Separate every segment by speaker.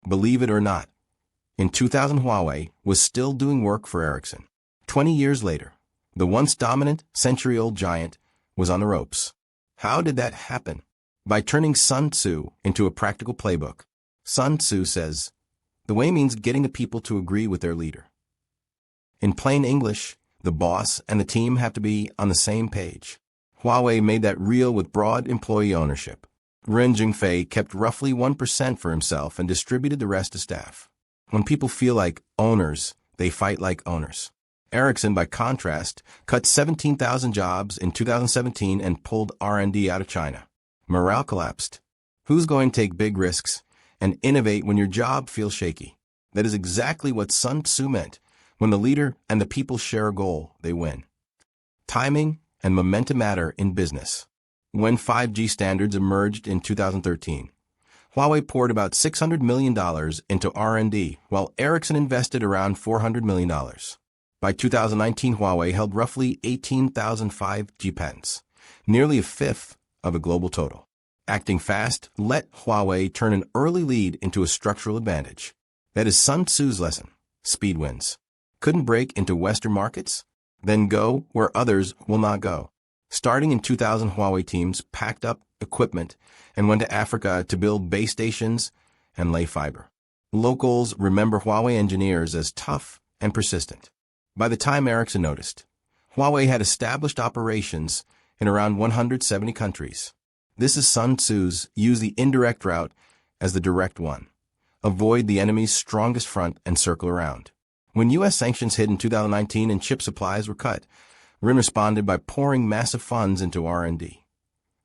Speaker 1: Believe it or not, in 2000 Huawei was still doing work for Ericsson. 20 years later, the once dominant, century-old giant was on the ropes. How did that happen? By turning Sun Tzu into a practical playbook. Sun Tzu says, "The way means getting the people to agree with their leader." In plain English, the boss and the team have to be on the same page. Huawei made that real with broad employee ownership. Ren Zhengfei kept roughly 1% for himself and distributed the rest to staff. When people feel like owners, they fight like owners. Ericsson, by contrast, cut 17,000 jobs in 2017 and pulled R&D out of China. Morale collapsed. Who's going to take big risks and innovate when your job feels shaky? That is exactly what Sun Tzu meant. When the leader and the people share a goal, they win. Timing and momentum matter in business. When 5G standards emerged in 2013, Huawei poured about $600 million into R&D, while Ericsson invested around $400 million. By 2019, Huawei held roughly 18,000 5G patents, nearly a fifth of a global total. Acting fast let Huawei turn an early lead into a structural advantage. That is Sun Tzu's lesson. Speed wins. Couldn't break into Western markets? Then go where others will not go. Starting in 2000, Huawei teams packed up equipment and went to Africa to build base stations and lay fiber. Locals remember Huawei engineers as tough and persistent. By the time Ericsson noticed, Huawei had established operations in around 170 countries. This is Sun Tzu's use the indirect route as the direct one. Avoid the enemy's strongest front and circle around. When U.S. sanctions hit in 2019 and chip supplies were cut, Ren responded by pouring massive funds into R&D.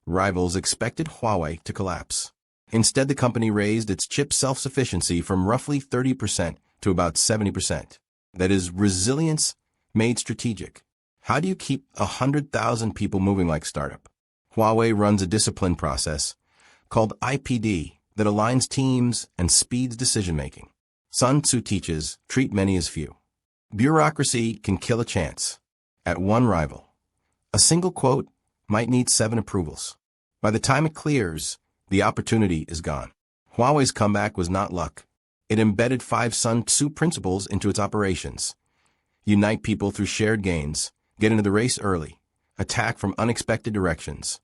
Speaker 1: Rivals expected Huawei to collapse. Instead, the company raised its chip self-sufficiency from roughly 30% to about 70%. That is, resilience made strategic. How do you keep 100,000 people moving like startup? Huawei runs a discipline process called IPD that aligns teams and speeds decision-making. Sun Tzu teaches, treat many as few. Bureaucracy can kill a chance. At one rival, a single quote might need 7 approvals. By the time it clears, the opportunity is gone. Huawei's comeback was not luck. It embedded 5 Sun Tzu principles into its operations. Unite people through shared gains, get into the race early, attack from unexpected directions,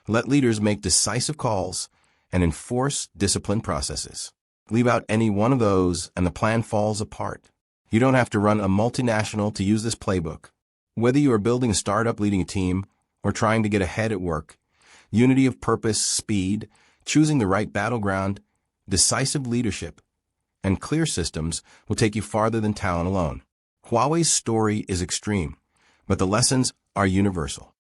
Speaker 1: let leaders make decisive calls, and enforce disciplined processes. Leave out any one of those and the plan falls apart. You don't have to run a multinational to use this playbook. Whether you are building a startup, leading a team, or trying to get ahead at work, unity of purpose, speed, choosing the right battleground, decisive leadership, and clear systems will take you farther than talent alone. Huawei's story is extreme, but the lessons are universal.